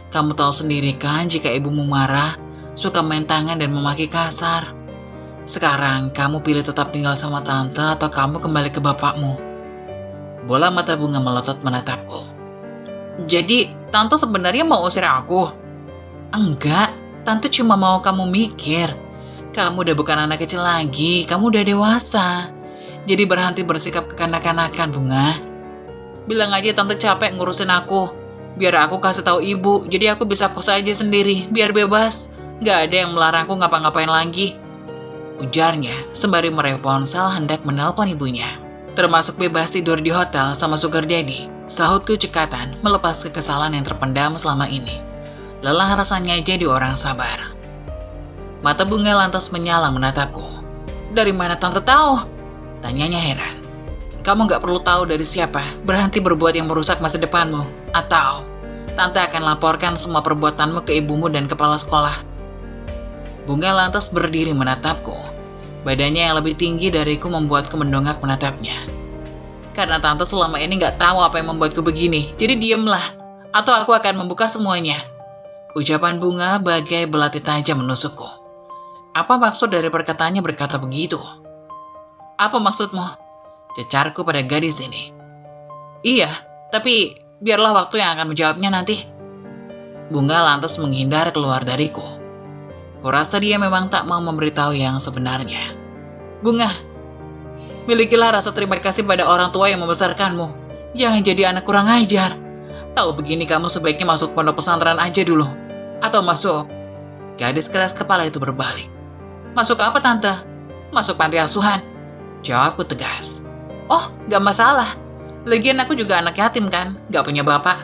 Kamu tahu sendiri kan jika ibumu marah, suka main tangan dan memaki kasar. Sekarang kamu pilih tetap tinggal sama tante atau kamu kembali ke bapakmu. Bola mata Bunga melotot menatapku. Jadi, tante sebenarnya mau usir aku? Enggak, tante cuma mau kamu mikir. Kamu udah bukan anak kecil lagi, kamu udah dewasa. Jadi berhenti bersikap kekanak-kanakan, Bunga. Bilang aja tante capek ngurusin aku. Biar aku kasih tahu ibu, jadi aku bisa kos aja sendiri, biar bebas. Gak ada yang melarangku ngapa-ngapain lagi. Ujarnya sembari meraih ponsel hendak menelpon ibunya. Termasuk bebas tidur di hotel sama sugar daddy. Sahutku cekatan melepas kekesalan yang terpendam selama ini. Lelah rasanya jadi orang sabar. Mata Bunga lantas menyala menatapku. Dari mana tante tahu? Tanyanya heran. Kamu gak perlu tahu dari siapa, berhenti berbuat yang merusak masa depanmu. Atau, tante akan laporkan semua perbuatanmu ke ibumu dan kepala sekolah. Bunga lantas berdiri menatapku. Badannya yang lebih tinggi dariku membuatku mendongak menatapnya. Karena tante selama ini gak tahu apa yang membuatku begini, jadi diemlah. Atau aku akan membuka semuanya. Ucapan Bunga bagai belati tajam menusukku. Apa maksud dari perkataannya berkata begitu? Apa maksudmu? Cecarku pada gadis ini. Iya, tapi biarlah waktu yang akan menjawabnya nanti. Bunga lantas menghindar keluar dariku. Kurasa dia memang tak mau memberitahu yang sebenarnya. Bunga, milikilah rasa terima kasih pada orang tua yang membesarkanmu. Jangan jadi anak kurang ajar. Tahu begini kamu sebaiknya masuk pondok pesantren aja dulu. Atau masuk. Gadis keras kepala itu berbalik. Masuk apa tante? Masuk panti asuhan. Jawabku tegas. Oh, gak masalah. Lagian aku juga anak yatim kan, gak punya bapak.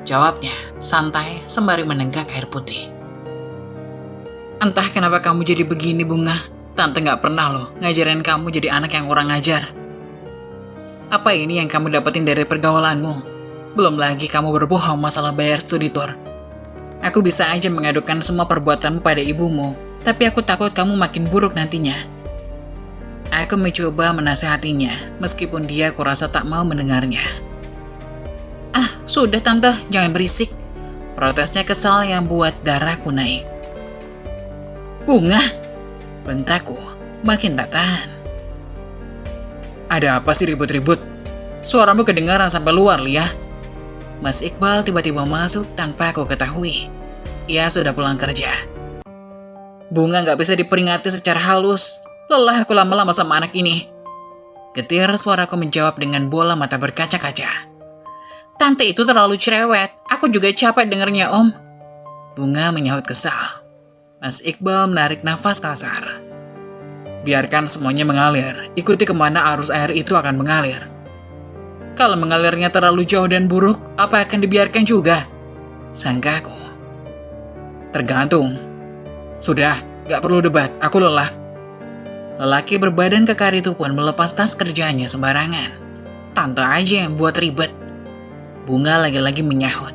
Jawabnya, santai sembari menenggak air putih. Entah kenapa kamu jadi begini, Bunga. Tante gak pernah loh ngajarin kamu jadi anak yang kurang ajar. Apa ini yang kamu dapetin dari pergaulanmu? Belum lagi kamu berbohong masalah bayar studi tour. Aku bisa aja mengadukan semua perbuatanmu pada ibumu, tapi aku takut kamu makin buruk nantinya. Aku mencoba menasehatinya, meskipun dia kurasa tak mau mendengarnya. Ah, sudah tante, jangan berisik. Protesnya kesal yang buat darahku naik. Bunga, Bentakku, makin tak tahan. Ada apa sih ribut-ribut? Suaramu kedengaran sampai luar, Lia. Mas Iqbal tiba-tiba masuk tanpa aku ketahui. Ia sudah pulang kerja. Bunga gak bisa diperingati secara halus. Lelah aku lama-lama sama anak ini. Getir suaraku menjawab dengan bola mata berkaca-kaca. Tante itu terlalu cerewet. Aku juga capek dengernya, Om. Bunga menyahut kesal. Mas Iqbal menarik nafas kasar. Biarkan semuanya mengalir. Ikuti kemana arus air itu akan mengalir. Kalau mengalirnya terlalu jauh dan buruk, apa akan dibiarkan juga? Sangkaku. Tergantung. Sudah, gak perlu debat. Aku lelah. Lelaki berbadan kekar itu pun melepas tas kerjanya sembarangan. Tante aja yang buat ribet. Bunga lagi-lagi menyahut.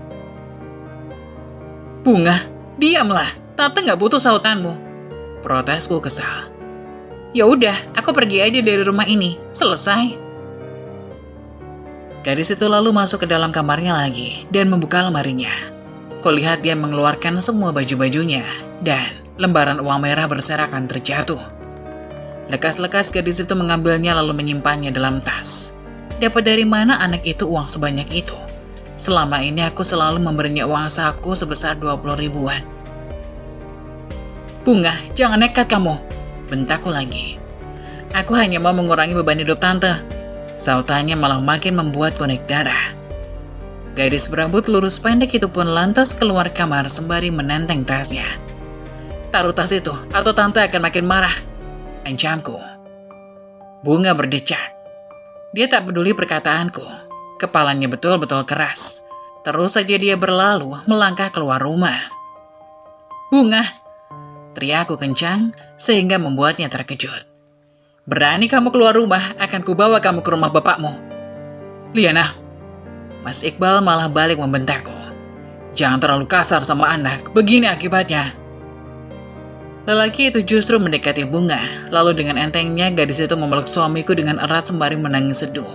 Bunga, diamlah. Tante gak butuh sautanmu. Protesku kesal. Ya udah, aku pergi aja dari rumah ini. Selesai. Gadis itu lalu masuk ke dalam kamarnya lagi dan membuka lemarinya. Kulihat dia mengeluarkan semua baju-bajunya dan lembaran uang merah berserakan terjatuh. Lekas-lekas gadis itu mengambilnya lalu menyimpannya dalam tas. Dapat dari mana anak itu uang sebanyak itu? Selama ini aku selalu memberinya uang saku sebesar 20 ribuan. Bunga, jangan nekat kamu. Bentakku lagi. Aku hanya mau mengurangi beban hidup tante. Sautannya malah makin membuatku naik darah. Gadis berambut lurus pendek itu pun lantas keluar kamar sembari menenteng tasnya. Taruh tas itu, atau tante akan makin marah. Ancamku. Bunga berdecak. Dia tak peduli perkataanku. Kepalanya betul-betul keras. Terus saja dia berlalu melangkah keluar rumah. Bunga! Teriakku kencang sehingga membuatnya terkejut. Berani kamu keluar rumah, akan kubawa kamu ke rumah bapakmu. Liana. Mas Iqbal malah balik membentakku. Jangan terlalu kasar sama anak, begini akibatnya. Lelaki itu justru mendekati Bunga, lalu dengan entengnya gadis itu memeluk suamiku dengan erat sembari menangis seduh.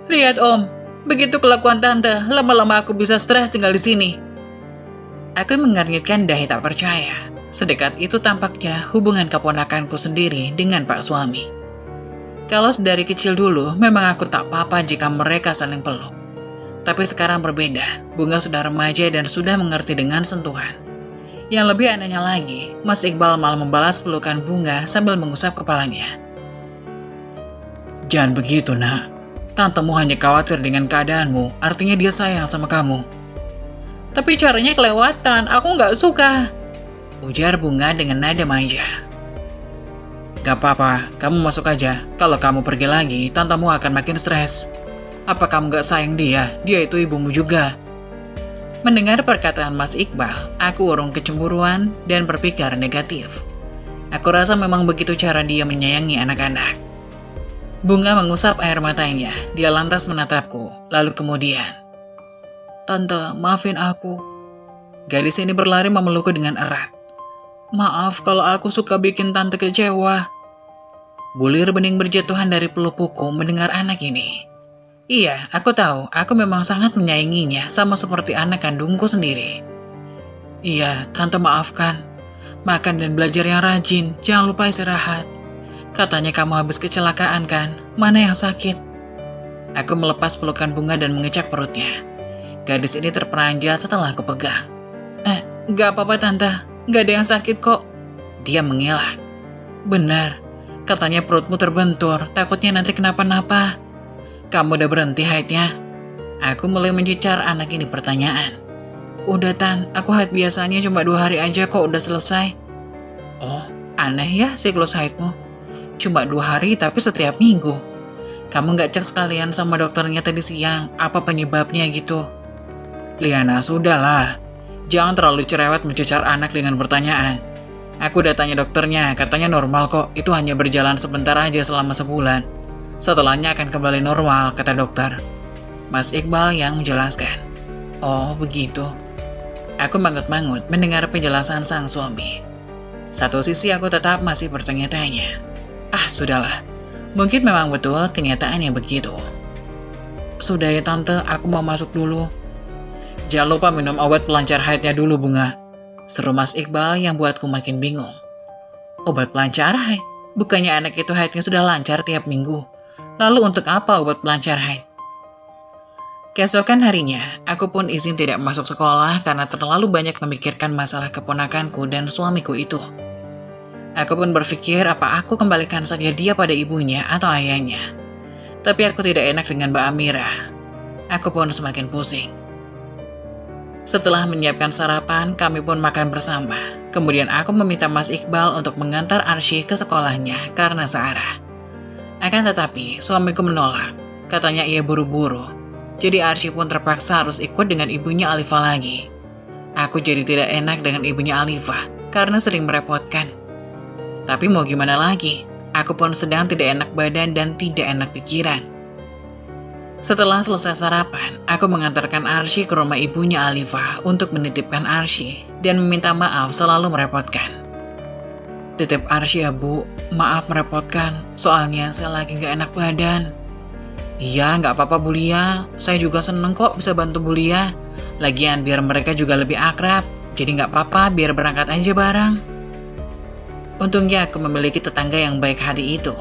Lihat Om, begitu kelakuan tante, lama-lama aku bisa stres tinggal di sini. Aku mengernyitkan dahi tak percaya. Sedekat itu tampaknya hubungan keponakanku sendiri dengan Pak Suami. Kalau dari kecil dulu, memang aku tak apa-apa jika mereka saling peluk. Tapi sekarang berbeda, Bunga sudah remaja dan sudah mengerti dengan sentuhan. Yang lebih anehnya lagi, Mas Iqbal malah membalas pelukan Bunga sambil mengusap kepalanya. Jangan begitu, nak. Tantemu hanya khawatir dengan keadaanmu, artinya dia sayang sama kamu. Tapi caranya kelewatan, aku nggak suka. Ujar Bunga dengan nada manja. Gak apa-apa, kamu masuk aja. Kalau kamu pergi lagi, tantemu akan makin stres. Apa kamu gak sayang dia? Dia itu ibumu juga. Mendengar perkataan Mas Iqbal, aku urung kecemburuan dan berpikir negatif. Aku rasa memang begitu cara dia menyayangi anak-anak. Bunga mengusap air matanya, dia lantas menatapku, lalu kemudian, Tante, maafin aku. Gadis ini berlari memelukku dengan erat. Maaf kalau aku suka bikin tante kecewa. Bulir bening berjatuhan dari pelupukku mendengar anak ini. Iya, aku tahu, aku memang sangat menyayanginya sama seperti anak kandungku sendiri. Iya, tante maafkan. Makan dan belajar yang rajin, jangan lupa istirahat. Katanya kamu habis kecelakaan kan? Mana yang sakit? Aku melepas pelukan Bunga dan mengecek perutnya. Gadis ini terperanjat setelah aku pegang. Gak apa-apa tante, gak ada yang sakit kok. Dia mengelak. Benar, katanya perutmu terbentur, takutnya nanti kenapa-napa. Kamu udah berhenti haidnya? Aku mulai mencecar anak ini pertanyaan. Udah Tan, aku haid biasanya cuma 2 hari aja kok udah selesai. Oh, aneh ya siklus haidmu. Cuma 2 hari tapi setiap minggu. Kamu gak cek sekalian sama dokternya tadi siang, apa penyebabnya gitu? Liana, sudahlah. Jangan terlalu cerewet mencecar anak dengan pertanyaan. Aku udah tanya dokternya, katanya normal kok, itu hanya berjalan sebentar aja selama sebulan. Setelahnya akan kembali normal, kata dokter. Mas Iqbal yang menjelaskan. Oh, begitu. Aku mangut-mangut mendengar penjelasan sang suami. Satu sisi aku tetap masih bertanya-tanya. Sudahlah. Mungkin memang betul kenyataannya begitu. Sudah ya tante, aku mau masuk dulu. Jangan lupa minum obat pelancar haidnya dulu, Bunga. Seru Mas Iqbal yang buatku makin bingung. Obat pelancar haid? Bukannya anak itu haidnya sudah lancar tiap minggu? Lalu untuk apa obat pelancar haid? Keesokan harinya, aku pun izin tidak masuk sekolah karena terlalu banyak memikirkan masalah keponakanku dan suamiku itu. Aku pun berpikir apa aku kembalikan saja dia pada ibunya atau ayahnya. Tapi aku tidak enak dengan Mbak Amira. Aku pun semakin pusing. Setelah menyiapkan sarapan, kami pun makan bersama. Kemudian aku meminta Mas Iqbal untuk mengantar Arsy ke sekolahnya karena searah. Akan tetapi, suamiku menolak. Katanya ia buru-buru. Jadi Arsy pun terpaksa harus ikut dengan ibunya Alifa lagi. Aku jadi tidak enak dengan ibunya Alifa karena sering merepotkan. Tapi mau gimana lagi, aku pun sedang tidak enak badan dan tidak enak pikiran. Setelah selesai sarapan, aku mengantarkan Arsy ke rumah ibunya Alifa untuk menitipkan Arsy dan meminta maaf selalu merepotkan. Titip Arsy ya Bu, maaf merepotkan, soalnya saya lagi gak enak badan. Iya, nggak apa-apa Bu Lia. Saya juga seneng kok bisa bantu Bu Lia. Lagian biar mereka juga lebih akrab. Jadi nggak apa-apa, biar berangkat aja bareng. Untungnya aku memiliki tetangga yang baik hati itu.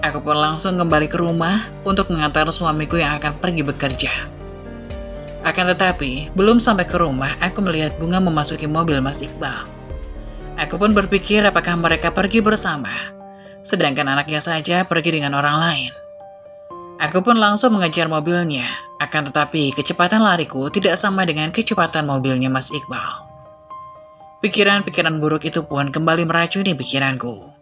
Aku pun langsung kembali ke rumah untuk mengantar suamiku yang akan pergi bekerja. Akan tetapi, belum sampai ke rumah, aku melihat Bunga memasuki mobil Mas Iqbal. Aku pun berpikir apakah mereka pergi bersama, sedangkan anaknya saja pergi dengan orang lain. Aku pun langsung mengejar mobilnya, akan tetapi kecepatan lariku tidak sama dengan kecepatan mobilnya Mas Iqbal. Pikiran-pikiran buruk itu pun kembali meracuni pikiranku.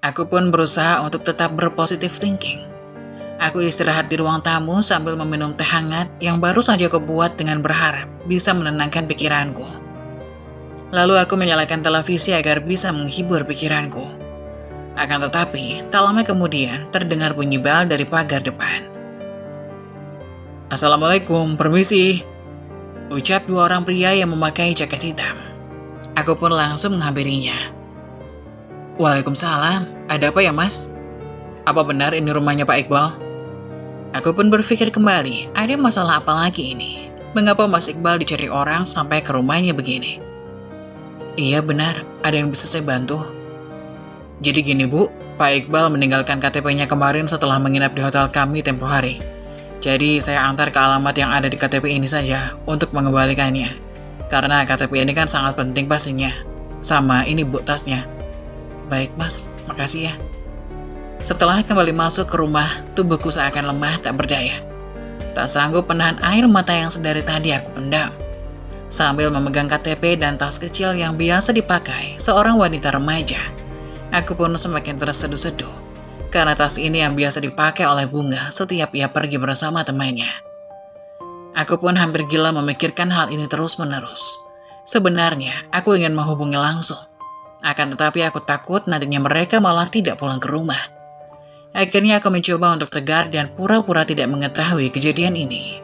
Aku pun berusaha untuk tetap berpositif thinking. Aku istirahat di ruang tamu sambil meminum teh hangat yang baru saja aku buat dengan berharap bisa menenangkan pikiranku. Lalu aku menyalakan televisi agar bisa menghibur pikiranku. Akan tetapi, tak lama kemudian terdengar bunyi bel dari pagar depan. Assalamualaikum, permisi. Ucap dua orang pria yang memakai jaket hitam. Aku pun langsung menghampirinya. Waalaikumsalam, ada apa ya Mas? Apa benar ini rumahnya Pak Iqbal? Aku pun berpikir kembali, ada masalah apa lagi ini? Mengapa Mas Iqbal dicari orang sampai ke rumahnya begini? Iya benar, ada yang bisa saya bantu? Jadi gini Bu, Pak Iqbal meninggalkan KTP-nya kemarin setelah menginap di hotel kami tempo hari. Jadi saya antar ke alamat yang ada di KTP ini saja untuk mengembalikannya. Karena KTP ini kan sangat penting pastinya. Sama ini Bu tasnya. Baik Mas, makasih ya. Setelah kembali masuk ke rumah, tubuhku seakan lemah tak berdaya. Tak sanggup menahan air mata yang sedari tadi aku pendam. Sambil memegang KTP dan tas kecil yang biasa dipakai seorang wanita remaja, aku pun semakin terseduh-seduh, karena tas ini yang biasa dipakai oleh Bunga setiap ia pergi bersama temannya. Aku pun hampir gila memikirkan hal ini terus-menerus. Sebenarnya, aku ingin menghubungi langsung. Akan tetapi aku takut nantinya mereka malah tidak pulang ke rumah. Akhirnya aku mencoba untuk tegar dan pura-pura tidak mengetahui kejadian ini.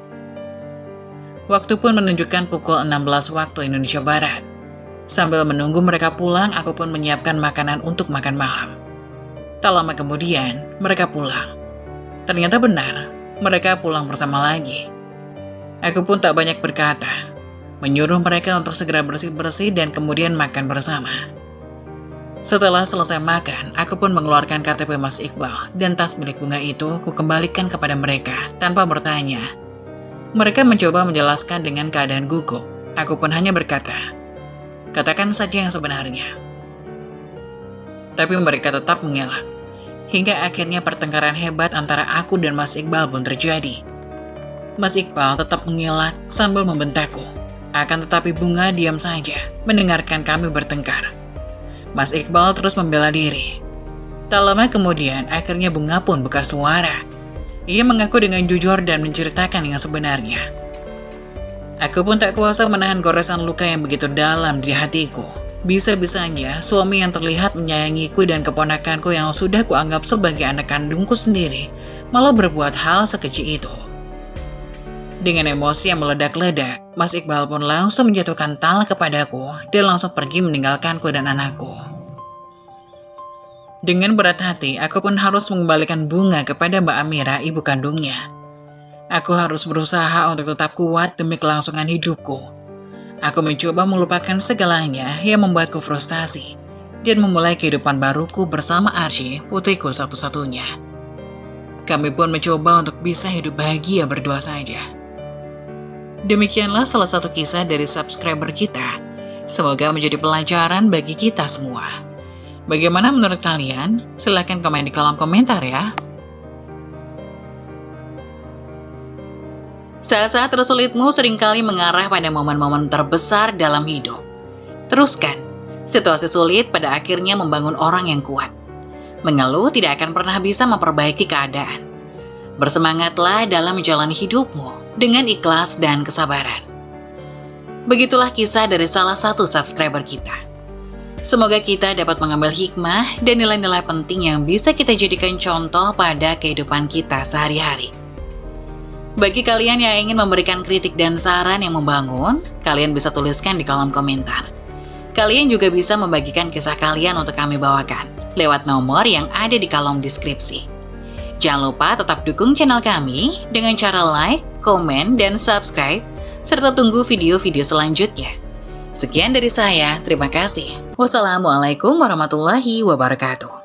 Waktu pun menunjukkan pukul 16 waktu Indonesia Barat. Sambil menunggu mereka pulang, aku pun menyiapkan makanan untuk makan malam. Tak lama kemudian, mereka pulang. Ternyata benar, mereka pulang bersama lagi. Aku pun tak banyak berkata, menyuruh mereka untuk segera bersih-bersih dan kemudian makan bersama. Setelah selesai makan, aku pun mengeluarkan KTP Mas Iqbal dan tas milik Bunga itu kukembalikan kepada mereka tanpa bertanya. Mereka mencoba menjelaskan dengan keadaan gugup. Aku pun hanya berkata, katakan saja yang sebenarnya. Tapi mereka tetap mengelak. Hingga akhirnya pertengkaran hebat antara aku dan Mas Iqbal pun terjadi. Mas Iqbal tetap mengelak sambil membentakku. Akan tetapi Bunga diam saja, mendengarkan kami bertengkar. Mas Iqbal terus membela diri. Tak lama kemudian, akhirnya Bunga pun buka suara. Ia mengaku dengan jujur dan menceritakan yang sebenarnya. Aku pun tak kuasa menahan goresan luka yang begitu dalam di hatiku. Bisa-bisanya suami yang terlihat menyayangiku dan keponakanku yang sudah kuanggap sebagai anak kandungku sendiri malah berbuat hal sekecil itu. Dengan emosi yang meledak-ledak, Mas Iqbal pun langsung menjatuhkan talak kepadaku dan langsung pergi meninggalkanku dan anakku. Dengan berat hati, aku pun harus mengembalikan Bunga kepada Mbak Amira, ibu kandungnya. Aku harus berusaha untuk tetap kuat demi kelangsungan hidupku. Aku mencoba melupakan segalanya yang membuatku frustasi. dan memulai kehidupan baruku bersama Arsy, putriku satu-satunya. Kami pun mencoba untuk bisa hidup bahagia berdua saja. Demikianlah salah satu kisah dari subscriber kita. Semoga menjadi pelajaran bagi kita semua. Bagaimana menurut kalian? Silahkan komen di kolom komentar ya. Saat-saat tersulitmu seringkali mengarah pada momen-momen terbesar dalam hidup. Teruskan, situasi sulit pada akhirnya membangun orang yang kuat. Mengeluh tidak akan pernah bisa memperbaiki keadaan. Bersemangatlah dalam menjalani hidupmu dengan ikhlas dan kesabaran. Begitulah kisah dari salah satu subscriber kita. Semoga kita dapat mengambil hikmah dan nilai-nilai penting yang bisa kita jadikan contoh pada kehidupan kita sehari-hari. Bagi kalian yang ingin memberikan kritik dan saran yang membangun, kalian bisa tuliskan di kolom komentar. Kalian juga bisa membagikan kisah kalian untuk kami bawakan lewat nomor yang ada di kolom deskripsi. Jangan lupa tetap dukung channel kami dengan cara like, komen, dan subscribe, serta tunggu video-video selanjutnya. Sekian dari saya, terima kasih. Wassalamualaikum warahmatullahi wabarakatuh.